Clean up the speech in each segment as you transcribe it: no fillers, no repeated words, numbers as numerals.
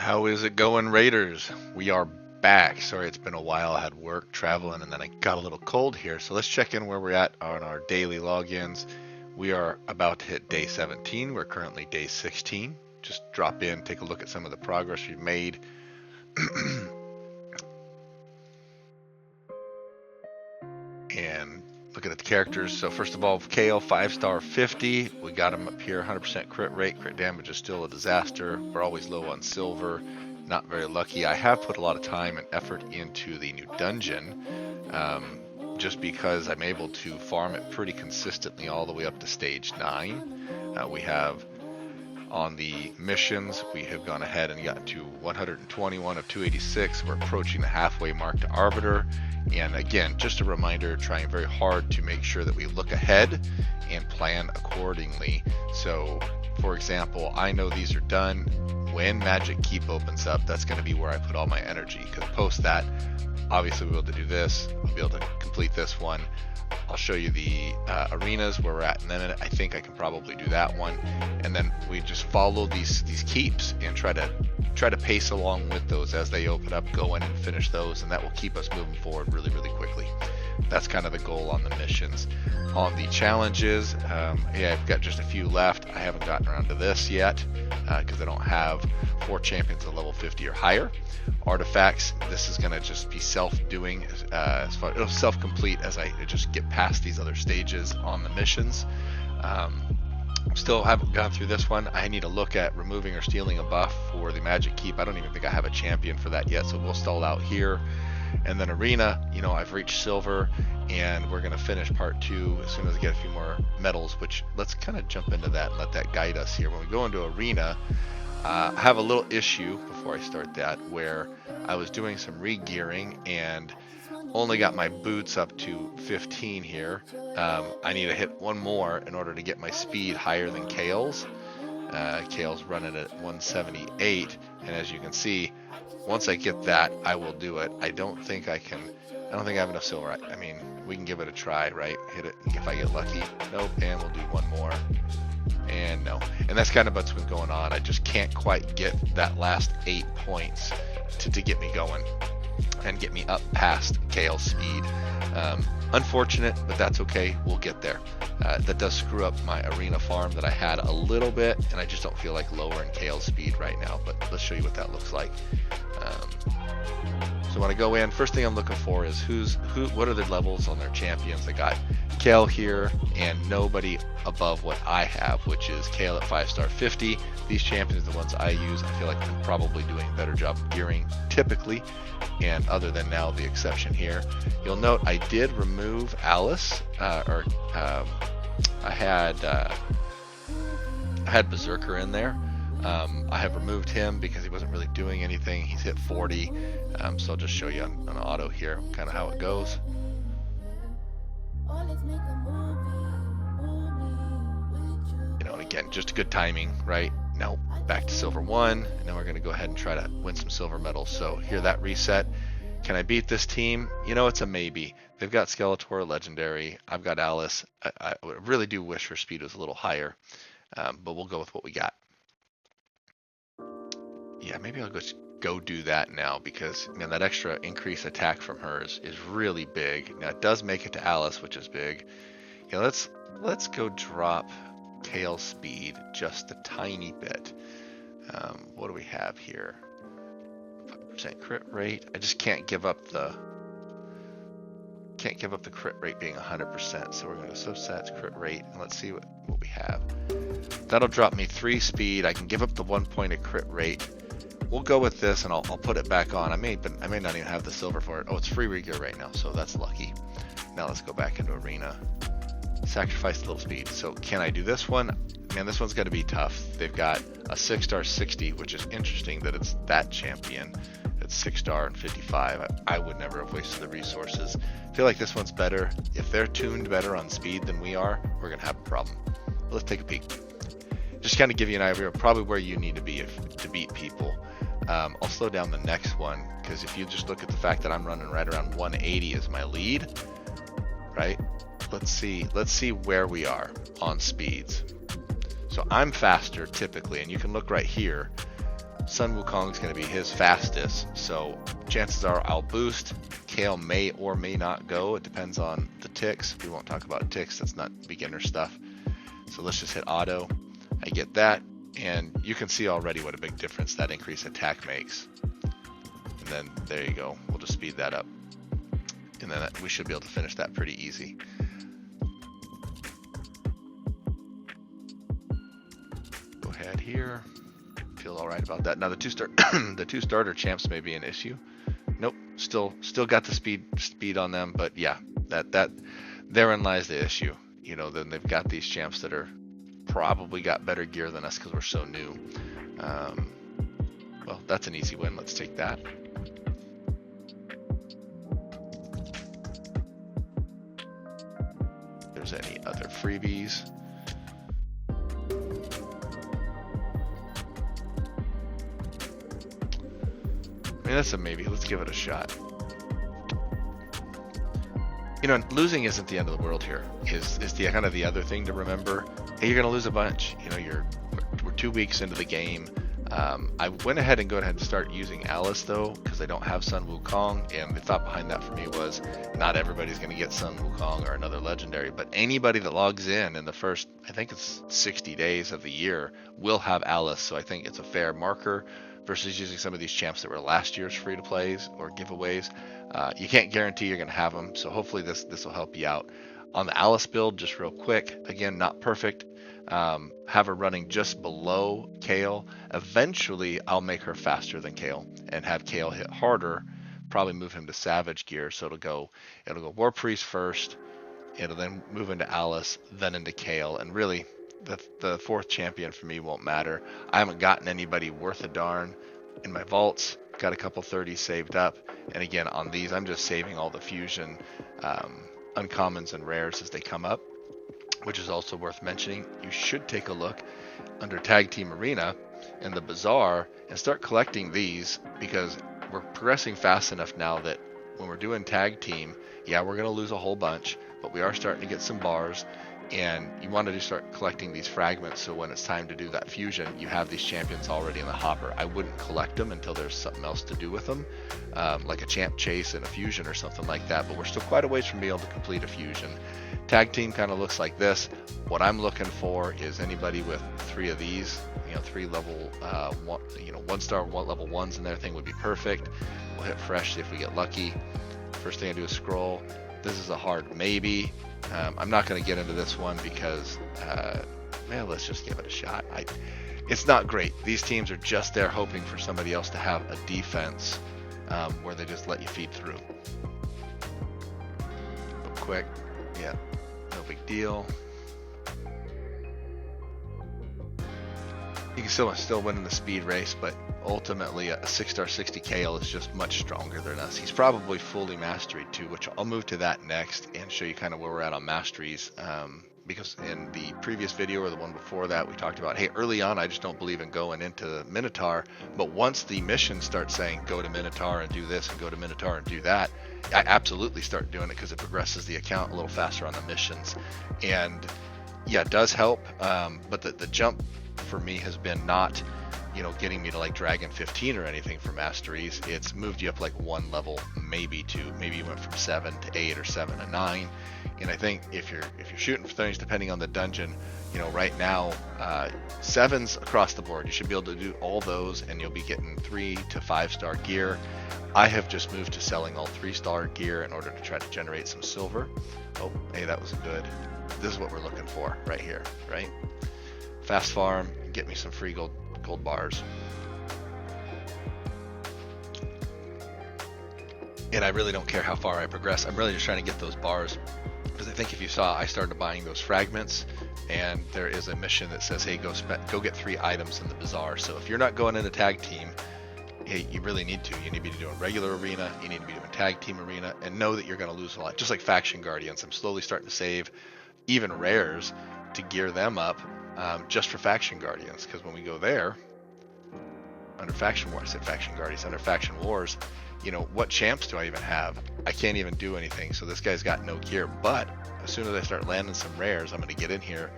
How is it going, Raiders? We are back. Sorry, it's been a while. I had work, traveling, and then I got a little cold here. So let's check in where we're at on our daily logins. We are about to hit day 17. We're currently day 16. Just drop in, take a look at some of the progress we've made. And looking at the characters. So first of all, Kale, 5-star 50. We got him up here, 100% crit rate. Crit damage is still a disaster. We're always low on silver. Not very lucky. I have put a lot of time and effort into the new dungeon, just because I'm able to farm it pretty consistently all the way up to stage 9. We have on the missions, we have gone ahead and gotten to 121 of 286. We're approaching the halfway mark to Arbiter. And again, just a reminder, trying very hard to make sure that we look ahead and plan accordingly. So, for example, I know these are done. When Magic Keep opens up, that's going to be where I put all my energy. Because post that, obviously we'll be able to do this. I'll be able to complete this one. I'll show you the arenas where we're at in a minute. I think I can probably do that one, and then we just follow these keeps and try to pace along with those as they open up. Go in and finish those, and that will keep us moving forward really quickly. That's kind of the goal on the missions. On the challenges, yeah, I've got just a few left. I haven't gotten around to this yet because I don't have 4 champions at level 50 or higher. Artifacts, this is going to just be self-doing, as far it'll self-complete as I just get past these other stages on the missions. Still haven't gone through this one. I need to look at removing or stealing a buff for the Magic Keep. I don't even think I have a champion for that yet, so we'll stall out here. And then Arena, you know, I've reached silver, and we're going to finish part 2 as soon as I get a few more medals, which let's kind of jump into that and let that guide us here. When we go into Arena, I have a little issue before I start that where I was doing some re-gearing and only got my boots up to 15 here. I need to hit one more in order to get my speed higher than Kale's. Kale's running at 178, and as you can see, once I get that, I will do it. I don't think I have enough silver. I mean, we can give it a try, right? Hit it if I get lucky. Nope, and we'll do one more. And no. And that's kind of what's been going on. I just can't quite get that last 8 points to get me going and get me up past Kale's speed. Unfortunate, but that's okay. We'll get there. That does screw up my arena farm that I had a little bit, and I just don't feel like lowering Kale's speed right now, but let's show you what that looks like. So when I go in, first thing I'm looking for is what are the levels on their champions. I got Kale here and nobody above what I have, which is Kale at 5-star 50. These champions are the ones I use. I feel like I'm probably doing a better job of gearing typically, and other than now the exception here. You'll note I did remove Alice, I had Berserker in there. I have removed him because he wasn't really doing anything. He's hit 40, so I'll just show you on auto here kind of how it goes. You know, and again, just good timing, right? Now back to silver 1, and then we're going to go ahead and try to win some silver medals. So here, that reset. Can I beat this team? You know, it's a maybe. They've got Skeletor, legendary. I've got Alice. I really do wish her speed was a little higher, but we'll go with what we got. Yeah, maybe I'll just go do that now because, man, that extra increased attack from hers is really big. Now it does make it to Alice, which is big. Yeah, let's go drop Kale's speed just a tiny bit. What do we have here? 5% crit rate. I just can't give up the crit rate being 100%. So we're going to go substats crit rate, and let's see what we have. That'll drop me 3 speed. I can give up the 1 point of crit rate. We'll go with this, and I'll put it back on. I may not even have the silver for it. Oh, it's free regear right now, so that's lucky. Now let's go back into arena. Sacrifice a little speed. So can I do this one? Man, this one's going to be tough. They've got a 6-star 60, which is interesting that it's that champion. It's 6-star and 55. I would never have wasted the resources. I feel like this one's better. If they're tuned better on speed than we are, we're going to have a problem. But let's take a peek. Just kind of give you an idea of probably where you need to be to beat people. I'll slow down the next one because if you just look at the fact that I'm running right around 180 as my lead, right? Let's see where we are on speeds. So I'm faster typically, and you can look right here. Sun Wukong's going to be his fastest, so chances are I'll boost. Kale may or may not go. It depends on the ticks. We won't talk about ticks. That's not beginner stuff. So let's just hit auto. I get that, and you can see already what a big difference that increased attack makes. And then there you go. We'll just speed that up. And then we should be able to finish that pretty easy. Go ahead here. Feel all right about that. Now the two starter champs may be an issue. Nope, still got the speed on them, but yeah, that therein lies the issue. You know, then they've got these champs that are probably got better gear than us because we're so new. Well, that's an easy win. Let's take that. If there's any other freebies. I mean, that's a maybe. Let's give it a shot. You know, losing isn't the end of the world here. Is the kind of the other thing to remember. Hey, you're gonna lose a bunch. You know, we're 2 weeks into the game. I went ahead and start using Alice though, because I don't have Sun Wukong, and the thought behind that for me was not everybody's gonna get Sun Wukong or another legendary, but anybody that logs in the first, I think it's 60 days of the year, will have Alice. So I think it's a fair marker versus using some of these champs that were last year's free to plays or giveaways. You can't guarantee you're gonna have them, so hopefully this will help you out. On the Alice build, just real quick, again, not perfect. Have her running just below Kale. Eventually, I'll make her faster than Kale and have Kale hit harder. Probably move him to Savage gear, so it'll go War Priest first. It'll then move into Alice, then into Kale, and really, the fourth champion for me won't matter. I haven't gotten anybody worth a darn in my vaults. Got a couple 30s saved up, and again on these, I'm just saving all the fusion uncommons and rares as they come up. Which is also worth mentioning. You should take a look under Tag Team Arena in the Bazaar and start collecting these, because we're progressing fast enough now that when we're doing Tag Team, yeah, we're going to lose a whole bunch, but we are starting to get some bars, and you want to just start collecting these fragments so when it's time to do that fusion, you have these champions already in the hopper. I wouldn't collect them until there's something else to do with them, like a champ chase and a fusion or something like that, but we're still quite a ways from being able to complete a fusion. Tag team kind of looks like this. What I'm looking for is anybody with 3 of these, 3 level, 1-star level 1s in their thing would be perfect. We'll hit fresh, see if we get lucky. First thing I do is scroll. This is a hard maybe. I'm not going to get into this one because, let's just give it a shot. It's not great. These teams are just there hoping for somebody else to have a defense where they just let you feed through. But quick, yeah, no big deal. You can still win in the speed race, but ultimately a 6-star 60 Kale is just much stronger than us. He's probably fully masteried too, which I'll move to that next and show you kind of where we're at on masteries. Because in the previous video or the one before that, we talked about, hey, early on, I just don't believe in going into Minotaur. But once the missions start saying, go to Minotaur and do this and go to Minotaur and do that, I absolutely start doing it because it progresses the account a little faster on the missions. And yeah, it does help. But the jump for me has been not, getting me to like Dragon 15 or anything for masteries. It's moved you up like 1 level, maybe 2. Maybe you went from 7 to 8 or 7 to 9. And I think if you're shooting for things, depending on the dungeon, right now, 7s across the board. You should be able to do all those, and you'll be getting 3 to 5-star gear. I have just moved to selling all 3-star gear in order to try to generate some silver. Oh, hey, that was good. This is what we're looking for right here, right? Fast farm, get me some free gold bars. And I really don't care how far I progress. I'm really just trying to get those bars, because I think if you saw, I started buying those fragments, and there is a mission that says, hey, go get 3 items in the bazaar. So if you're not going into tag team, hey, you really need to. You need to be doing regular arena, you need to be doing tag team arena, and know that you're going to lose a lot. Just like faction guardians, I'm slowly starting to save even rares to gear them up, just for faction guardians, because when we go there under faction wars, I said faction guardians, under faction wars, what champs do I even have? I can't even do anything. So this guy's got no gear, but as soon as I start landing some rares, I'm going to get in here,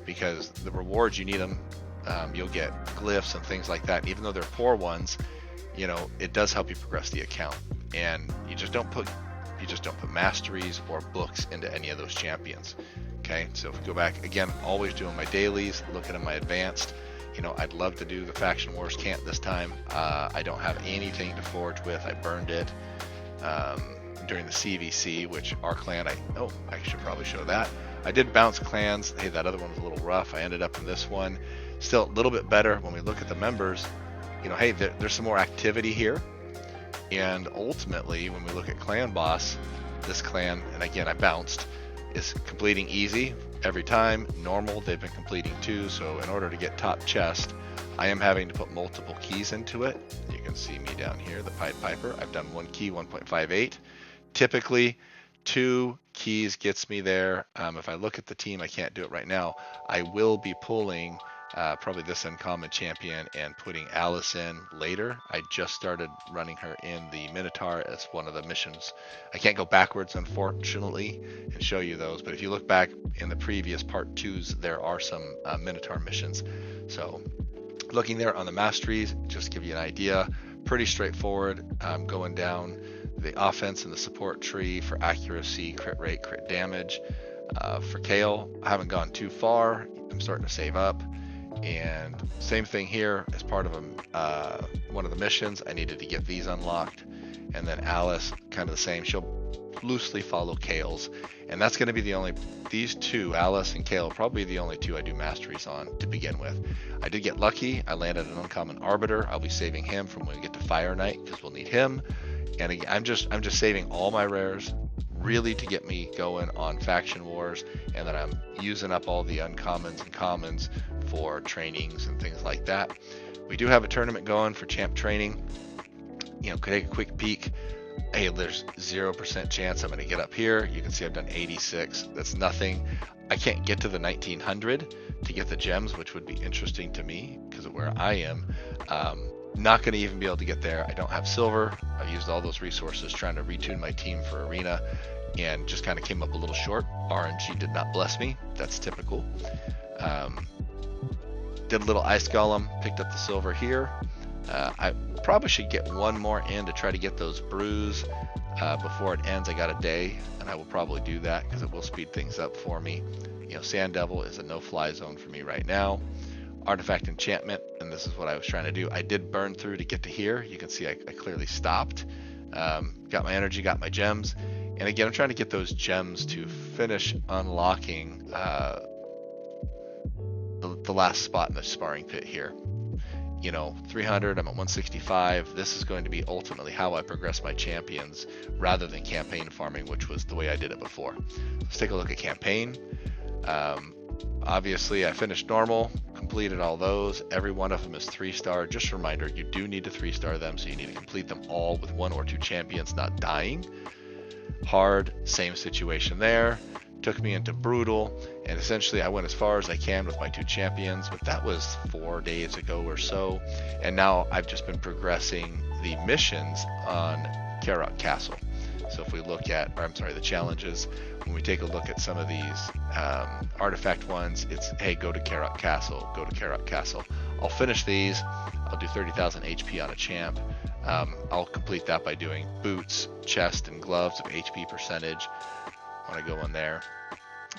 because the rewards, you need them you'll get glyphs and things like that. And even though they're poor ones, you know, it does help you progress the account. And you just don't put masteries or books into any of those champions. Okay, so if we go back again, always doing my dailies, looking at my advanced. You know, I'd love to do the Faction Wars, can't this time. I don't have anything to forge with. I burned it during the CVC, which our clan, I should probably show that. I did bounce clans. Hey, that other one was a little rough. I ended up in this one. Still a little bit better when we look at the members. You know, hey, there's some more activity here. And ultimately, when we look at clan boss, this clan, and again, I bounced, is completing easy every time. Normal, they've been completing too. So in order to get top chest, I am having to put multiple keys into it. You can see me down here, the Pied Piper. I've done one key, 1.58. Typically, 2 keys gets me there. If I look at the team, I can't do it right now. I will be pulling probably this uncommon champion and putting Alice in later. I just started running her in the Minotaur as one of the missions. I can't go backwards, unfortunately, and show you those. But if you look back in the previous part 2s, there are some Minotaur missions. So looking there on the masteries, just to give you an idea, pretty straightforward. Going down the offense and the support tree for accuracy, crit rate, crit damage. For Kale, I haven't gone too far. I'm starting to save up. And same thing here, as part of one of the missions, I needed to get these unlocked. And then Alice, kind of the same. She'll loosely follow Kale's. And that's going to be these 2, Alice and Kale, probably the only 2 I do masteries on to begin with. I did get lucky. I landed an uncommon Arbiter. I'll be saving him from when we get to Fire Knight, because we'll need him. And again, I'm just saving all my rares really to get me going on Faction Wars, and then I'm using up all the uncommons and commons for trainings and things like that. We do have a tournament going for champ training. You know, take a quick peek. Hey, there's 0% chance I'm going to get up here. You can see I've done 86. That's nothing. I can't get to the 1900 to get the gems, which would be interesting to me because of where I am. Not going to even be able to get there. I don't have silver. I've used all those resources trying to retune my team for arena and just kind of came up a little short. RNG did not bless me. That's typical. Did a little ice golem, picked up the silver here. I probably should get one more in to try to get those brews before it ends. I got a day, and I will probably do that because it will speed things up for me. You know, Sand Devil is a no-fly zone for me right now. Artifact enchantment, and this is what I was trying to do. I did burn through to get to here. You can see I clearly stopped. Got my energy, got my gems, and again, I'm trying to get those gems to finish unlocking the last spot in the sparring pit here. You know, 300, I'm at 165. This is going to be ultimately how I progress my champions rather than campaign farming, which was the way I did it before. Let's take a look at campaign. Obviously, I finished normal, completed all those. Every one of them is 3-star. Just a reminder, you do need to 3-star them, so you need to complete them all with 1 or 2 champions not dying. Hard, same situation there. Took me into brutal, and essentially I went as far as I can with my 2 champions, but that was 4 days ago or so. And now I've just been progressing the missions on Karok Castle. So if we look at, the challenges, when we take a look at some of these artifact ones, it's, hey, go to Karok Castle, go to Karok Castle. I'll finish these. I'll do 30,000 HP on a champ. I'll complete that by doing boots, chest, and gloves of HP percentage. When I go in there,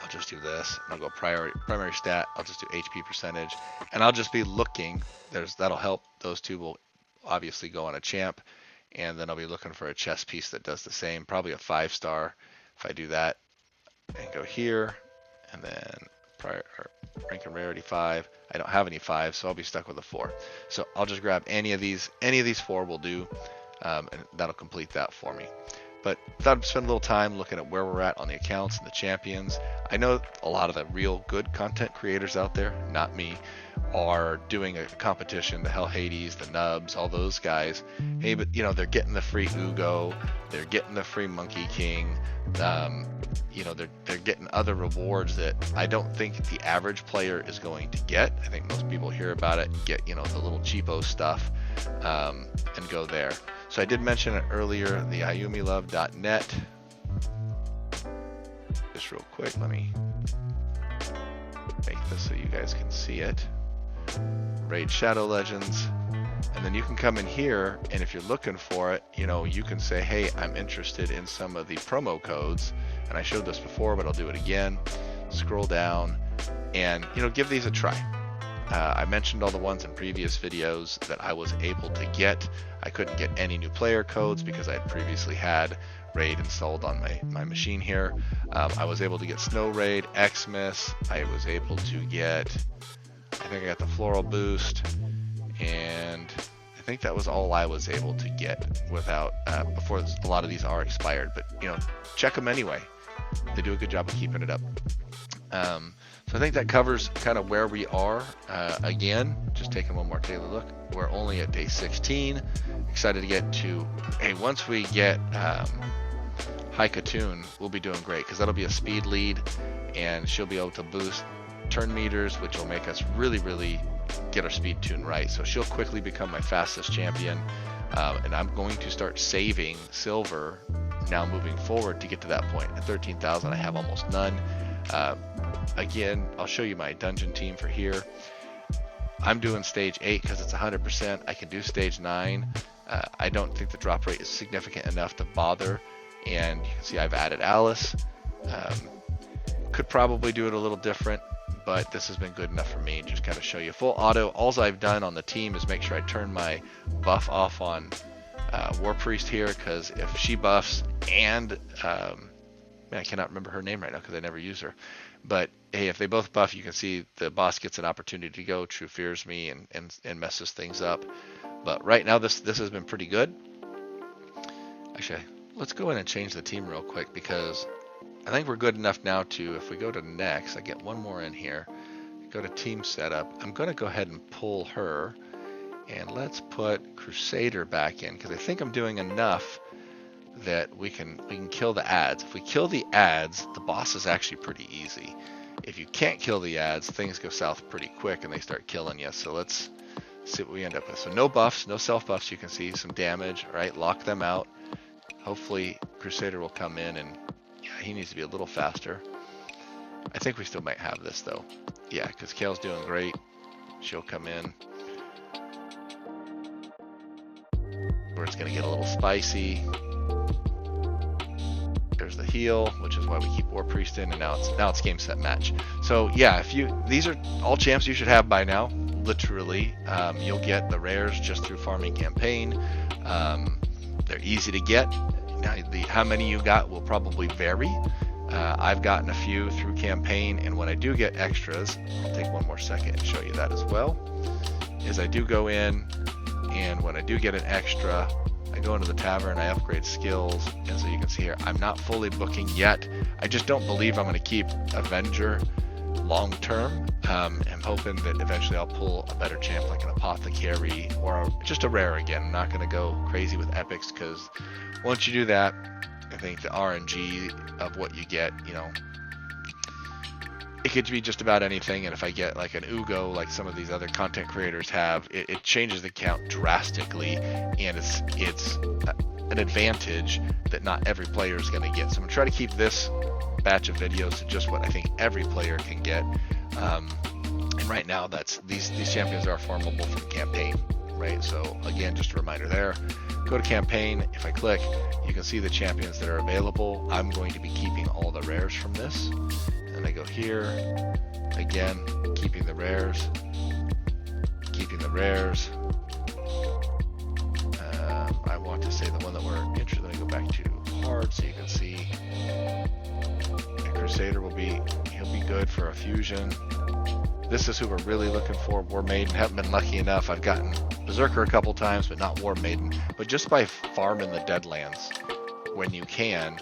I'll just do this. And I'll go primary stat. I'll just do HP percentage, and I'll just be looking. That'll help. Those 2 will obviously go on a champ, and then I'll be looking for a chest piece that does the same. Probably a 5-star if I do that, and go here, and then rank and rarity 5. I don't have any 5, so I'll be stuck with a 4. So I'll just grab any of these. Any of these 4 will do, and that'll complete that for me. But thought I'd spend a little time looking at where we're at on the accounts and the champions. I know a lot of the real good content creators out there, not me, are doing a competition, the Hell Hades, the Nubs, all those guys. Hey, but you know, they're getting the free Ugo, they're getting the free Monkey King, you know, they're getting other rewards that I don't think the average player is going to get. I think most people hear about it and get, you know, the little cheapo stuff and go there. So I did mention it earlier, the ayumilove.net. Just real quick, let me make this so you guys can see it. Raid Shadow Legends. And then you can come in here, and if you're looking for it, you can say, hey, I'm interested in some of the promo codes. And I showed this before, but I'll do it again. Scroll down and, give these a try. I mentioned all the ones in previous videos that I was able to get. I couldn't get any new player codes because I had previously had Raid installed on my machine here. I was able to get Snow Raid, Xmas. I was able to get, I think I got the Floral Boost, and I think that was all I was able to get without, before a lot of these are expired, but check them anyway. They do a good job of keeping it up. So I think that covers kind of where we are. Again, just taking one more daily look. We're only at day 16. Excited to get to, hey, once we get High Katoon, we'll be doing great because that'll be a speed lead, and she'll be able to boost turn meters, which will make us really, really get our speed tune right. So she'll quickly become my fastest champion, and I'm going to start saving silver now moving forward to get to that point. At 13,000, I have almost none. Again, I'll show you my dungeon team for here. I'm doing stage 8 because it's 100%. I can do stage 9. I don't think the drop rate is significant enough to bother, and you can see I've added Alice. Could probably do it a little different, but this has been good enough for me. Just kind of show you full auto. All I've done on the team is make sure I turn my buff off on War Priest here, because if she buffs and I cannot remember her name right now because I never use her, but hey, if they both buff, you can see the boss gets an opportunity to go. True fears me and messes things up. But right now this has been pretty good. Actually, let's go in and change the team real quick, because I think we're good enough now to, if we go to next, I get one more in here, go to team setup. I'm going to go ahead and pull her, and let's put Crusader back in, because I think I'm doing enough that we can kill the ads. If we kill the ads, the boss is actually pretty easy. If you can't kill the ads, things go south pretty quick and they start killing you. So let's see what we end up with. So no buffs, no self buffs. You can see some damage, right? Lock them out. Hopefully Crusader will come in, and yeah, he needs to be a little faster. I think we still might have this though. Yeah, because Kale's doing great. She'll come in where it's going to get a little spicy. There's the heal, which is why we keep War Priest in, and now it's game set match. So yeah, these are all champs you should have by now, literally. You'll get the rares just through farming campaign. They're easy to get. Now how many you got will probably vary. I've gotten a few through campaign, and when I do get extras, I'll take one more second and show you that as well. Is I do go in, and when I do get an extra, I go into the tavern, I upgrade skills, and so you can see here, I'm not fully booking yet. I just don't believe I'm going to keep Avenger long term. I'm hoping that eventually I'll pull a better champ like an Apothecary or just a rare again. I'm not going to go crazy with epics, because once you do that, I think the RNG of what you get, it could be just about anything. And if I get like an Ugo, like some of these other content creators have, it changes the count drastically, and it's an advantage that not every player is going to get. So I'm going to try to keep this batch of videos to just what I think every player can get. And right now, these champions are farmable from campaign, right? So again, just a reminder there. Go to campaign. If I click, you can see the champions that are available. I'm going to be keeping all the rares from this. And I go here, again, keeping the rares. I want to say the one that we're interested in. Let me go back to hard so you can see. And Crusader he'll be good for a fusion. This is who we're really looking for. War Maiden, haven't been lucky enough. I've gotten Berserker a couple times, but not War Maiden. But just by farming the Deadlands when you can,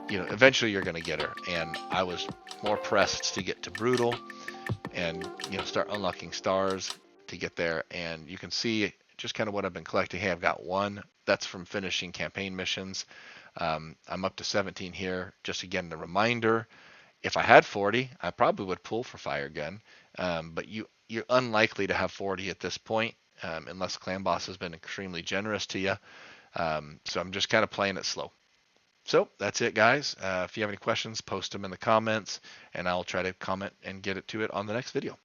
eventually you're going to get her. And I was more pressed to get to Brutal and, start unlocking stars to get there. And you can see just kind of what I've been collecting. Hey, I've got one. That's from finishing campaign missions. I'm up to 17 here. Just again, the reminder, if I had 40, I probably would pull for Fire Gun. But you're unlikely to have 40 at this point, unless Clan Boss has been extremely generous to you. So I'm just kind of playing it slow. So that's it, guys. If you have any questions, post them in the comments, and I'll try to comment and get it to it on the next video.